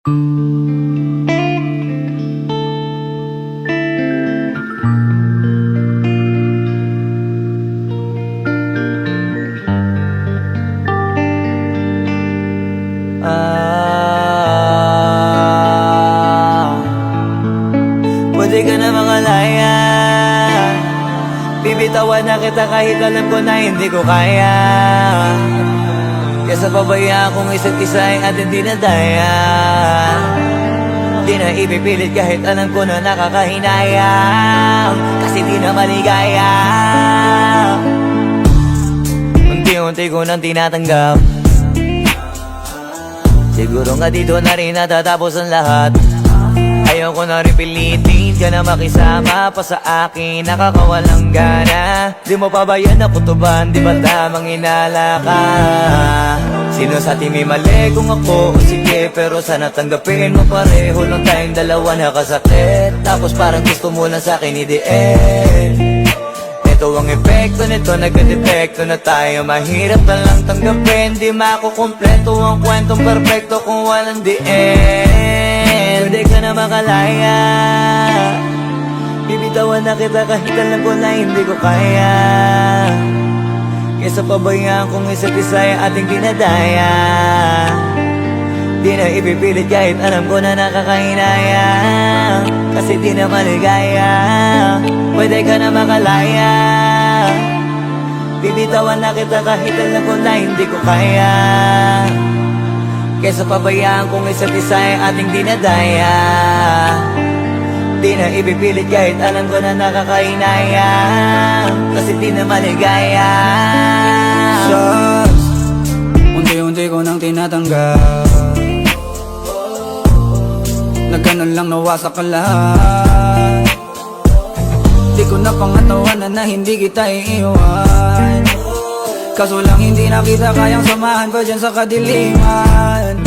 Pwede ka na makalaya, bibitawan na kita kahit alam ko na hindi ko kaya. Kesa pabayaan kung isa't isa ay ating dinadaya. Di na ipipilit kahit alam ko na nakakahinayang, kasi di na maligaya. Unti-unti ko nang tinatanggap, siguro nga dito na rin natatapos ang lahat. Ayaw ko na rin pilitin ka na makisama pa sa akin, nakakawalang gana. Di mo pa ba yan nakutuban, di ba tamang inala ka? Sino sa ating may mali kung ako o sige, pero sana tanggapin mo pareho lang tayong dalawa nakasakit. Tapos parang gusto mo lang sa akin i-DL. Ito ang epekto nito, nagka-depekto na tayo. Mahirap na lang tanggapin, di makukumpleto ang kwentong perfecto kung walang DL. Pwede ka na makalaya, bibitawan na kita kahit alam ko na hindi ko kaya. Kesa pabayaan kung isa't isa ay ating dinadaya. Di na ipipilit kahit alam ko na nakakahinaya, kasi di na maligaya. Pwede ka na makalaya, bibitawan na kita kahit alam ko na hindi ko kaya. Kesa pabayaan kung isa't isa ay ating dinadaya. Di na ipipilit kahit alam ko na nakakahinaya, kasi di na maligaya. Shots, unti-unti ko nang tinatanggap, na ganun lang nawasak ka lahat. Di ko na pangatawanan na hindi kita iiwan, kaso lang hindi na kita kayang samahan pa dyan sa kadiliman.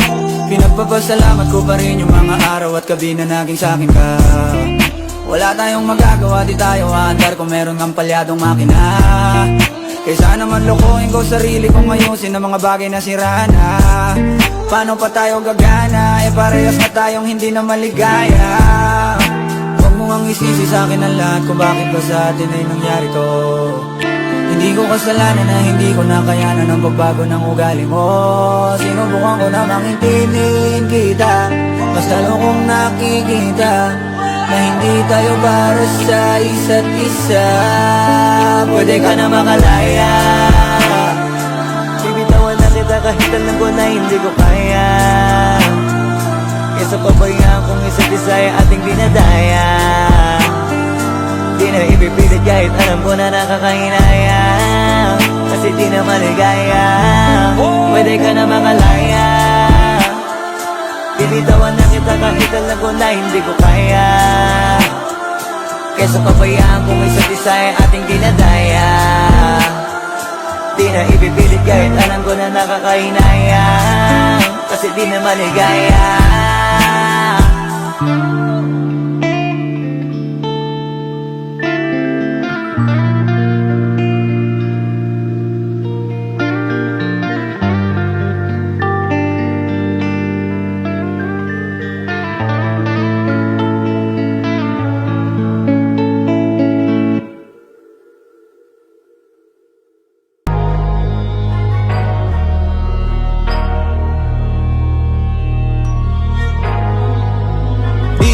Pinagpapasalamat ko pa rin yung mga araw at gabi na naging sa'kin ka. Wala tayong magagawa, di tayo aandar kung meron ng palyadong makina. Kaysa naman lokohin ko sarili kong ayusin ang mga bagay na sira na. Paano pa tayo gagana, parehas na tayong hindi na maligaya. Huwag mo ngang isisi sa'kin ang lahat kung bakit ba sa atin ay nangyari to. Hindi ko kasalanan na hindi ko nakayanan ang pagbago ng ugali mo. Sinubukan ko namang intindihin kita, mas lalo kong nakikita na hindi tayo para sa isa't isa. Pwede ka na makalaya, bibitawan na kita kahit alam ko na hindi ko kaya. Kesa pabayaan kung isa't isa ay ating dinadaya. Di na ipipilit kahit alam ko na nakakahinaya, kasi di na maligaya. Pwede ka na makalaya, bibitawan na kita kahit alam ko na hindi ko kaya. Kesa pabayaan kung isa't isa ay ating dinadaya. Di na ipipilit kahit alam ko na nakakahinaya, kasi di na maligaya.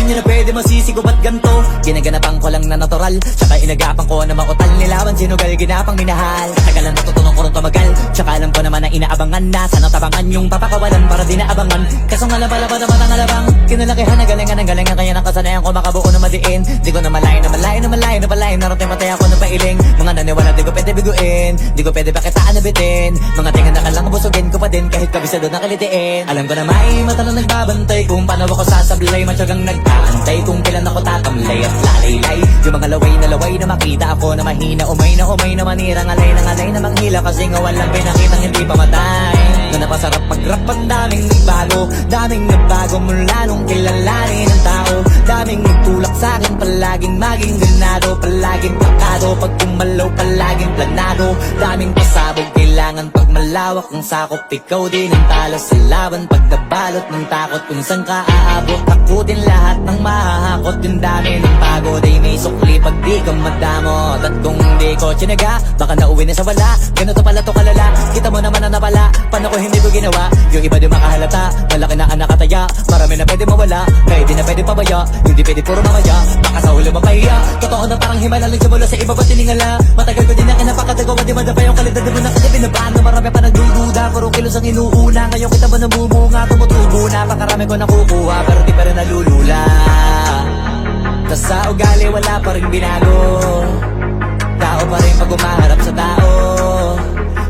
Hindi na pwede masisi ko ba't ganto, ginaganapan ko lang na natural, tsaka inagapan ko na mautal. Nilawan sinugal, ginapang minahal. Tagalan natutunan ko rin tumagal, tsaka alam ko naman na inaabangan na. Sana tabangan yung papakawalan para di naabangan. Kaso nga labalabad naman ang alabang, kinalakihan na galingan ng galingan. Kaya ng kasanayan ko makabuo na madiin. Di ko na malayo na malayo na malayo na palayo. Narating matay ako ng pailing. Mga naniwala di ko pwede biguin, di ko pwede pakitaan na bitin. Mga tingan na kalang busugin ko pa din kahit kabisado na kalitiin. Alam ko na may mata na nagbabantay kung paano ako sasablay. Matyagang nag-aantay kung kailan ako tatamlay at lalaylay. Yung mga laway na makita ako na mahina. Umay na manirang alay na manghila, kasi nga walang pinakitang hindi pamatay. Na napasarap pag-rap, ang daming nagbago mula nung kilalanin ng tao. Daming nagtulak sa'kin, palaging maging ganado, palaging pakado. Pag kumalaw, palaging planado, daming pasabog, kailangan pag malawak ng sakop. Ikaw din ang talo sa laban pag nabalot ng takot. Kung saan ka aabot, takutin lahat ng mahahakot. Yung dami ng pagod ay may sukli pag di ka madamot. At kung di ko tsinaga, baka nauwi na sa wala. Ganito pala to kalala, kita mo naman na napala. Paano ko hindi ko ginawa, yung iba di makahalata. Malaki na ang nakataya, marami na pwede mawala. Kaya di na pwede pabaya, hindi pwede puro mamaya. Baka sa huli mapahiya, totoo na parang himala lang simula sa iba ba tiningala. Matagal ko din na kinapakatagawa, di madapa yung kalidad. Di mo na kasi binabago, marami pa nagdududa. Puro kilos ang inuuna, ngayon kita ba nabumunga. Tumutubo na, pakarami ko nakukuha, pero di pa rin nalulula. Tas sa ugali wala pa rin binago, tao pa rin pag umaharap sa tao.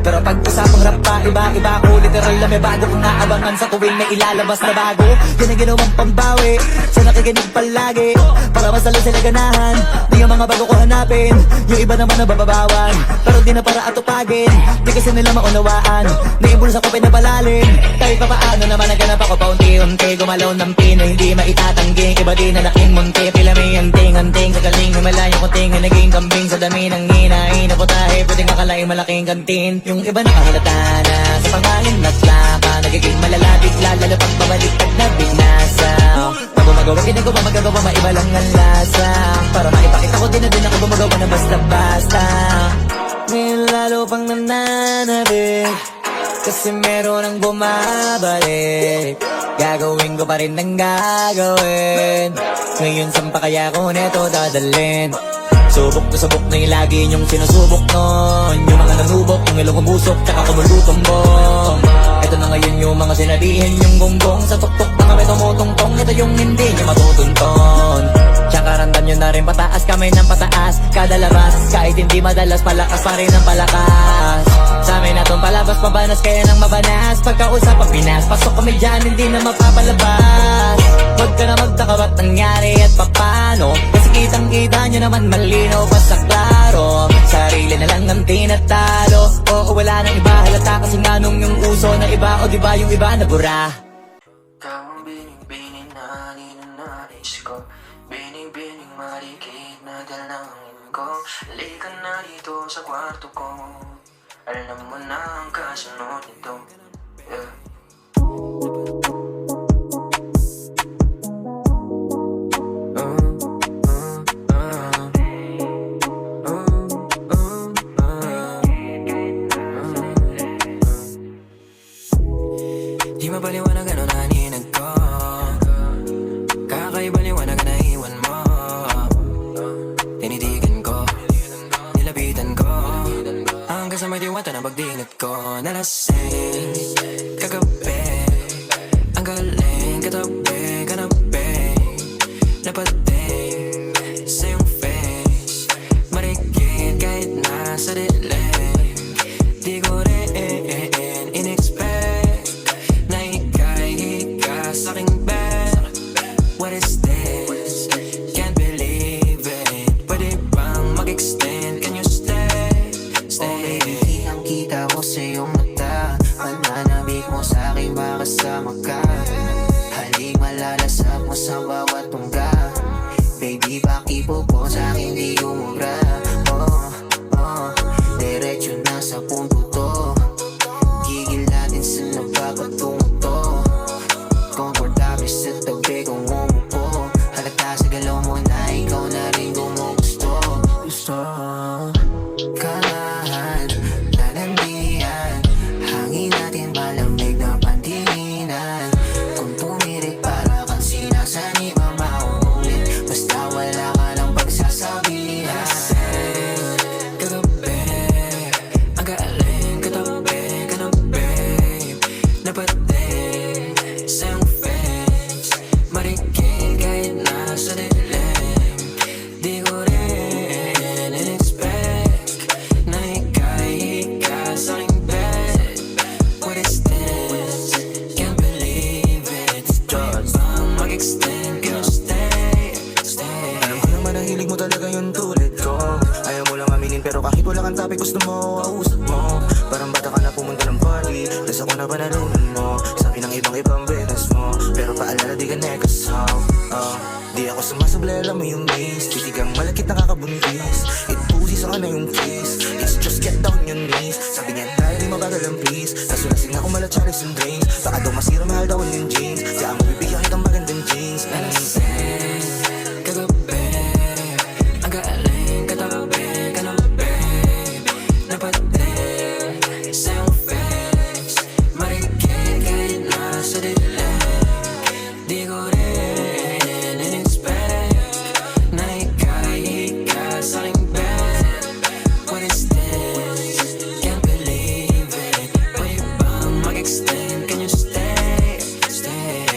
Pero pag usapang rap pa, iba-iba ko. Literal na may bago kong naabangan sa tuwing may ilalabas na bago. Yan ang ginawang pambawi sa nakikinig palagi, para mas lalo sila ganahan. Di ang mga bago ko hanapin, yung iba naman nabababawan. Pero di na para atupagin, di kasi nila maunawaan. Naibulsa ko pinapalalim, kahit pa paano naman naganap ako paunti-unti. Gumalaw ng pino, hindi maitatanggi. Iba din na laking munti, pila may anting-anting. Sa galing himalayang kunting, naging kambing sa dami ng hinahin. Naputahe, pwedeng akalaing malaking kantin. Yung iba nakahalata na sa panghalin at laka, nagiging malala bigla, lalo pag babaliktad na binasa. Pag gumagawa, ginagawa, magagawa, maiba lang ang lasa. Para maipakita ko din na din ako gumagawa na basta-basta. Ngayon lalo pang nananabik, kasi meron ang bumabalik. Gagawin ko pa rin ng gagawin. Ngayon saan pa kaya ko neto dadalhin? Subok na subok na yung lagi niyong sinusubok nun. Yung mga nanubok, yung ilong umusok, tsaka kumulutong bong. Ito na ngayon yung mga sinabihin yung gonggong. Sa tuktok na kami tumutungtong, ito yung hindi niya matutunton. Tsaka randam nyo na rin pataas, kamay ng pataas. Kada labas, kahit hindi madalas, palakas pa rin ang palakas. Sa amin na tong palabas, pabanas kaya nang mabanas. Pagkausap ang Pinas, pasok kami dyan, hindi na mapapalabas. Huwag ka na magtaka ba't nangyari at papano, kasi kitang-kita nyo naman malinaw pa sa klaro. Sarili na lang ang tinatalo, oo wala nang iba halata. Kasi nga nung yung uso na iba, o diba yung iba na bura. Ikaw ang bining-bining na ninanais ko, bining-bining marikit na dalangin ko. Halika na dito sa kwarto ko, alam mo na ang kasunod nito, yeah. Di mapaliwanag ano naninag ko, kakaiba liwanag na iwan mo. Tinitigan ko, nilapitan ko, hanggang sa may diwata na pagdingat ko. Nalasing, kagabi, ang galing, katabi, kanabi. Napating sa iyong face, marikit kahit nasa dilim. Di ko rin in-expect na ika'y sa aking bed. What is this? Can't believe it. Pwede bang mag-extend? Can you stay? Stay. Ang kita ko sa iyong mata, pananabik mo sa akin makasama ka. Halik malalasap mo sa bawat tungga. Baby, pakipo po sa akin di umubra. Diretso na sa punto to, gigil natin sa nagpapatungo to. Komportable sa tabi kong umupo, halata sa galaw mo na ikaw na rin gumugusto. Gusto kalahan, lalandian, hangin natin malamig na pandinan. Kung tumirik para kang sinasanib ang mauulit, basta wala ka lang pagsasabihan. Kagabi, ang galing, katabi, kanabi. Napating sa iyong face, marikit kahit nasa dilim. Di ko rin in-expect na ika'y sa aking bed. What is this? Can't believe it. Pwede bang mag-extend? Can you stay? Stay. Alam ko naman ang hilig mo talaga yung tulad ko. Ayaw mo lang aminin pero kahit wala kang topic gusto mo, kausap mo. Parang bata ka na pumunta ng party, tas ako na banalunan mo. Sabi ng ibang beses mo, pero paalala di ka nekas how. Di ako sumasablay, alam mo yung miss. Titigang malakit nakakabuntis. It pussy sa na yung kiss. It's just get down your knees. Sabi niya tayo di mabagal ang please. Kaso lasing ako mala Charles and drinks. Baka daw masira mahal daw yung jeans. Kaya mo bibigyan kitang magandang jeans. Nalasing kagabi, ang galing katabi ka na babe. Napating sa iyong face, marikit kahit nasa dilim. Di ko rin in-expect na ikahika sa aking bed. What is this? Can't believe it. Pwede bang mag-extend? Can you stay? Stay.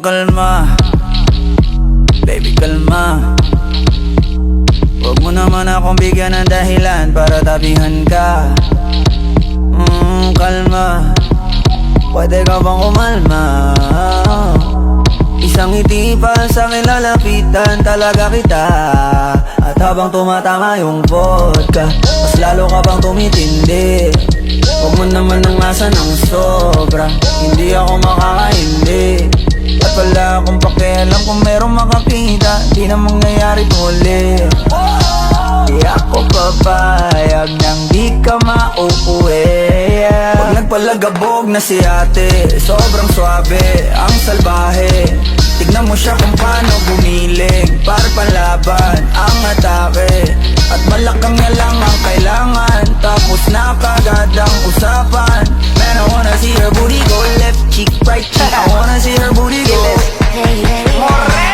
Kalma, baby kalma. Huwag mo naman akong bigyan ng dahilan para tabihan ka. Kalma, pwede ka bang kumalma? Isang ngiti pa sa akin lalapitan talaga kita. At habang tumatama yung vodka, mas lalo ka bang tumitindi. Huwag mo naman ang asa ng sobra, hindi ako makakaindi. At wala akong pakialam kung merong makakita, di na mangyayari muli. Di ako papayag nang di ka mauuwi. Pag nagpalagabog na si ate, sobrang swabe, ang salbahe. Tignan mo siya kung paano gumiling, para panlaban ang atake. At malakang niya lang ang kailangan, tapos na kagad ang usapan. Man, I wanna see her booty go left cheek, right cheek. I wanna see her booty go. Hey, hey, hey.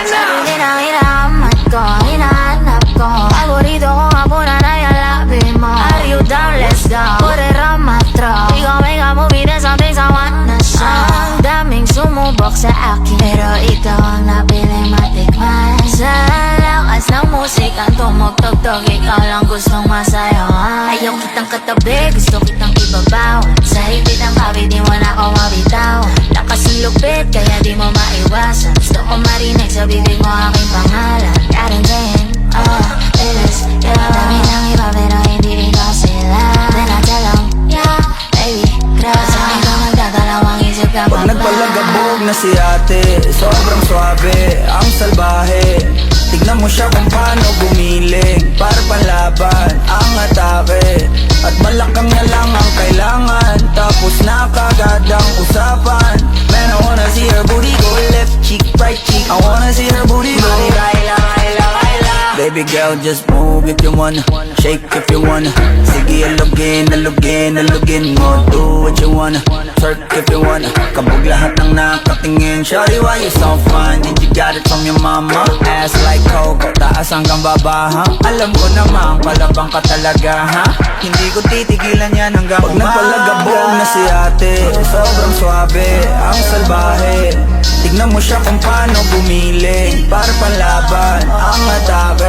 Sarili ng hinahamad ko, hinahanap ko. Paborito ko nga po na nayalapin mo. Are you down? Let's go. Put it on my throat. We gon' make a movie, there's some things I wanna show. Ang daming sumubok sa akin, pero ikaw ang napiling matikman. Sa lakas ng musikang tumugtog-tog, ikaw lang gustong masayawan. Ayaw kitang katabi, gusto kitang ibabaw. Sa higpit ng kabi, di mo na ako mabitaw. Lakas ng lupit, kaya di mo maiwasan. Gusto ko marinig sa bibig mo aking pangalan. Karen Jane, Lilis, yeah. Dami ng iba pero hindi ikaw sila. Then I tell them, yeah, baby, crush. Sa akin ka magdadalawang isip ka Pag nagpalagabog na si ate, sobrang swabe, ang salbahe. Tignan mo siya kung paano gumiling, para panlaban ang atake. At malakang niya lang ang kailangan, tapos na kagad ang usapan. Man, I wanna see her booty go left cheek, right cheek. I wanna see her booty go. Baby girl, just move if you wanna, shake if you wanna. Sige, alugin, alugin, alugin mo. Do what you wanna, twerk if you wanna. Kabog lahat ng nakatingin. Shawty, why you so fine? Did you got it from your mama? Ass like Coco, taas hanggang baba, ha? Alam ko naman, palabang ka talaga, ha? Hindi ko titigilan yan hanggang umaga. Pag nagpalagabog na si ate, sobrang swabe, ang salbahe. Tignan mo siya kung paano gumiling, para panlaban ang atake.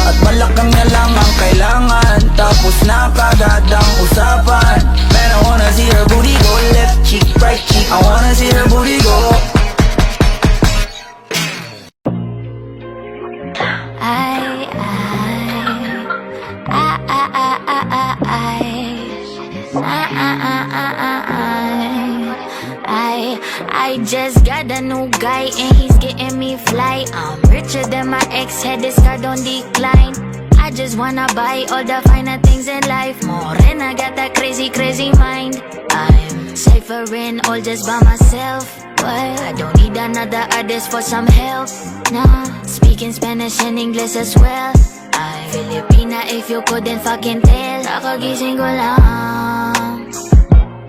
At malakang niya lang ang kailangan, tapos na kagad ang usapan. Man, I wanna see her booty go left cheek, right cheek. I wanna see her booty go. I just got a new guy and he's getting me fly. I'm richer than my ex, had this card on decline. I just wanna buy all the finer things in life more, and I got that crazy, crazy mind. I'm ciphering all just by myself, but I don't need another artist for some help. Nah, speaking Spanish and English as well. I'm Filipina if you couldn't fucking tell. Kakagising ko lang,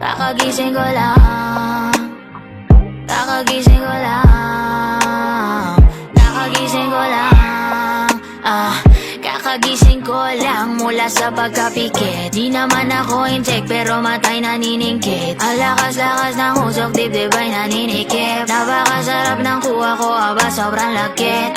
kakagising ko lang, kakagising ko lang, kakagising ko lang. Kakagising ko lang mula wala sa pagkapikit. Di naman ako inject pero matay naniningkit. Ang lakas-lakas ng usok, dibdib ay naninikip. Napakasarap ng kuha ko, aba sobrang lakit.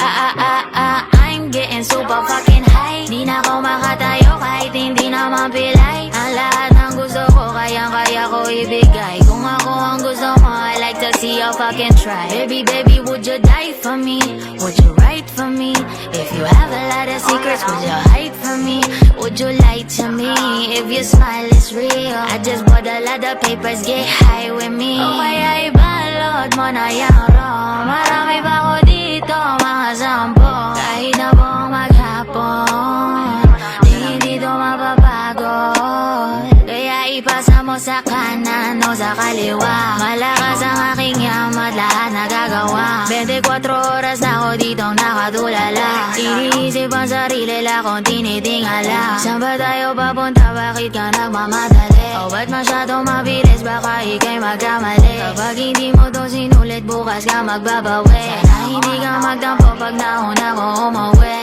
I'm getting super fucking high. Di na ako makatayo kahit hindi naman pilay. Ang lahat ng gusto ko, kayang-kaya ko ibigay. Kung ako ang gusto mo, I like to see you fucking try. Baby, baby, would you die for me? Would you write for me? If you have a lot of secrets, would you hide from me? Would you lie to me? If your smile is real, I just bought a lot of papers, get high with me. O kaya ibalot mo na yung rom. Marami pa ko dito, mga sampo. Kahit na buong maghapon, di hindi to mapapagod. Kaya ipasa mo sa kanan o sa kaliwa. Malakas ang aking yamat, lahat nagagawa. 24 oras na ako ditong nakatulala. Iniisip ang sarili la kung tinitingala. Saan ba tayo papunta? Bakit ka nagmamadali? O ba't masyadong mabilis? Baka ika'y magkamali. Kapag hindi mo to sinulit, bukas ka magbabawi. Sana hindi ka magtampo pag nauna ko umuwi.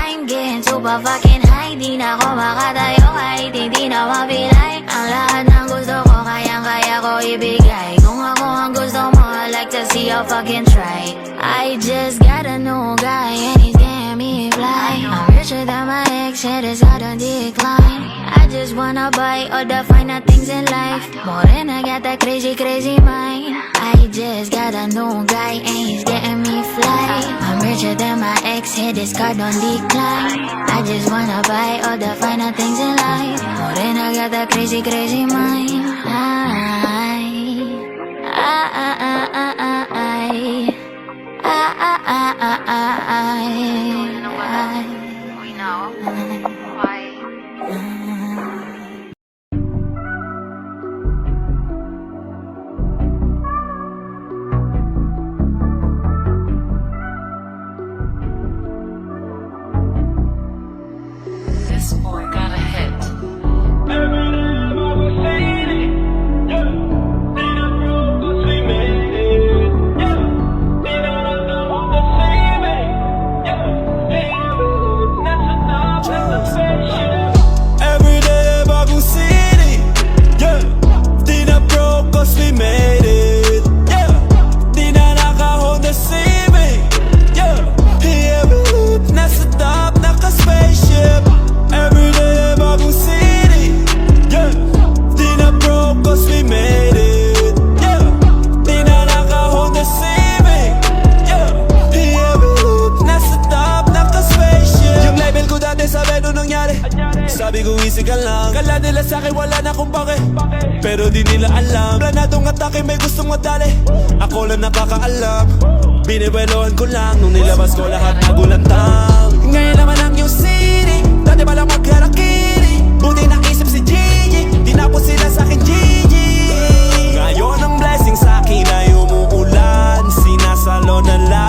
I'm getting super fucking high. Di na ako makatayo kahit hindi na mapilay. Ang lahat ng gusto ko, kayang-kaya ko ibigay. Kung ako ang gusto mo, I like to see you fucking try. I just got a new guy and he's getting me fly. I'm richer than my ex, head is out on decline. I just wanna buy all the finer things in life. More than I got that crazy, crazy mind. I just got a new guy and he's getting me fly. I'm richer than my ex, hit his card on decline. I just wanna buy all the finer things in life. More than I got that crazy, crazy mind. This boy got a hit. Every day bagong city, yeah. Di na broke cause we made it, yeah. Di na naka-hold the ceiling, yeah. Every loop nasa top, naka-spaceship. Every day bagong city, yeah. Di na broke cause we made it, yeah. Di na naka-hold the ceiling, yeah. Every loop nasa top, naka-spaceship. Yung label ko dati sabi nung nangyari, sabi ko easy ka lang. Kala nila sa'kin wala na kung bakit, pero di nila alam. Planadong atake may gustong madali, ako lang nakakaalam. Binibelohan ko lang nung nilabas ko lahat nagulantang. Ngayon naman ang yung city, dati palang magkarakiri. Buti naisip si Gigi, di na po sila sa'kin Gigi. Ngayon ang blessing sa'kin ay umuulan, sinasalo na lang.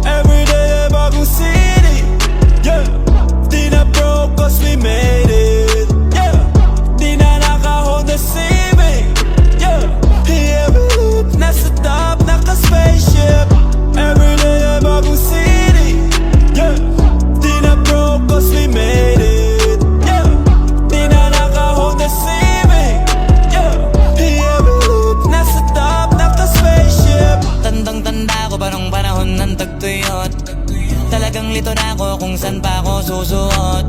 Every day bagong city, yeah. Di na broke cause we made it, yeah. Di na naka-hold the ceiling, yeah. Every loop nasa top, naka-spaceship. Every day bagong city, yeah. Di na broke cause we made it, yeah. Di na naka-hold the ceiling, yeah. Every loop nasa top, naka-spaceship. Tandang-tanda ko ba nung panahon ng tagtuyot? Talagang lito na ako kung saan pa ako susuot.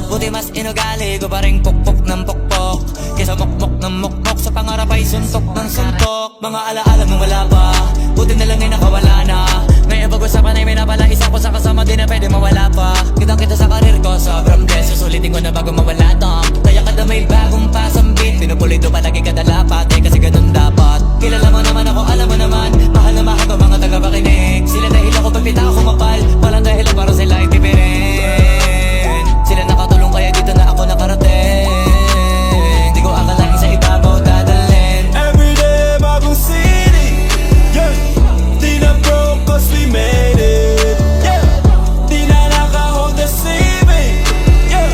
Buti mas inugali ko pa rin pukpok ng pukpok, kesa mukmok ng mukmok, sa pangarap ay suntok ng suntok. Mga alaala nung wala pa, buti na lang ay nakawala na. Ngayon pag-usapan ay may napala, isa ko sa kasama di na pwede mawala pa. Kitang kita sa karir ko, sobrang blessed, susulitin ko na bago mawala to. Kaya kada may bagong pasambit, pinupulito palagi kada lapat, kasi ganun dapat. Kilala mo naman ako, alam mo naman, mahal na mahal ko mga tagapakinig. Sila dahil ako pagpita ako mapal, walang dahilan para sila ay tipirin. Sila nakatulong kaya dito na ako nakarating. Di ko akalain sa ibabaw dadalhin. Every day bagong city, yeah. Di na broke cause we made it, yeah. Di na naka-hold the ceiling, yeah.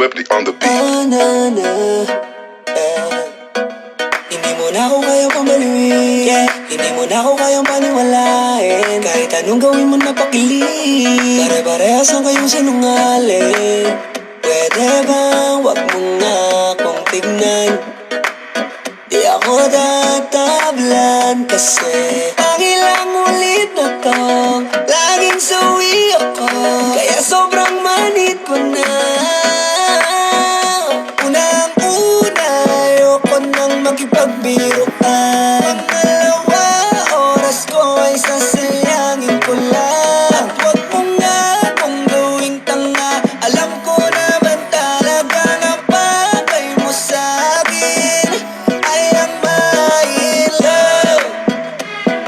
Lefty on the beat. Hindi mo na ako kayang pambaliwin, hindi mo na ako kayang paniwalain. Kahit anong gawin mo na pakilig, pare-parehas lang kayong sinungaling. Pwede bang wag mo nga akong tignan? Di ako tatablan kasi pangilang ulit na to, laging sawi ako, kaya sobrang manit ko na. Unang-una, ayoko nang makipagbiro ka. Pangalawa, oras ko ay sasayangin ko lang. At wag mo nga akong gawing tanga, alam ko naman talaga na bagay mo sa'kin ay ang my love.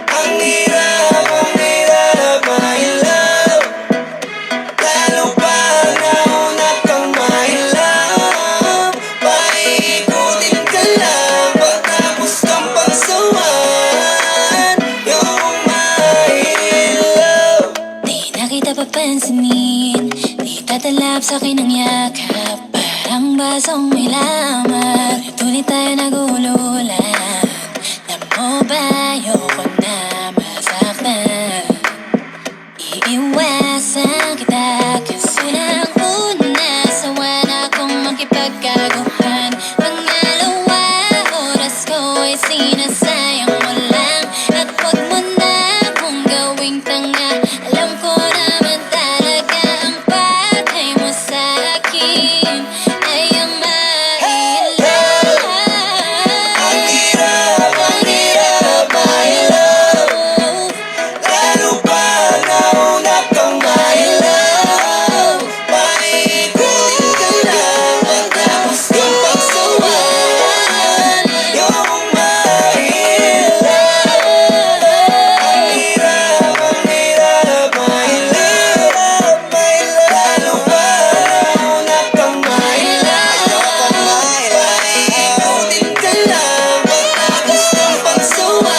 Ang hirap, my love. Lalo pa nauna kang my love. Paikutin ka lang pagtapos kang pagsawan. Yung my love. Di na kita papansinin, di tatalab sa'kin ang yakap. Parang basong may laman, tuloy tayo nagululan. Alam mo ba, ayoko na masaktan. Iiwasan kita kasi unang-una, sawa na akong makipagkaguhan. Pangalawa, oras ko ay sinasayang mo lang. At wag mo na akong gawing tanga, alam ko naman talaga ang bagay mo sa'kin ay ang my love. Ang hirap, my love. Lalo pa nauna kang my love. Paikutin ka lang pagtapos kang pagsawan. Yung my love. Ang hirap, my love. Lalo pa nauna kang my love. Paikutin ka lang pagtapos kang pagsawan.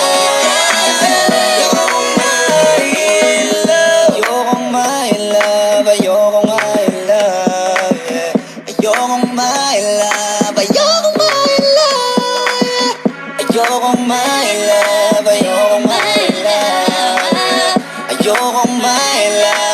Yung my love. Ayokong my love, ayokong my love, yeah. Ayokong my love, ayokong my love. Ayokong my love, ayokong my love. Ayokong my love.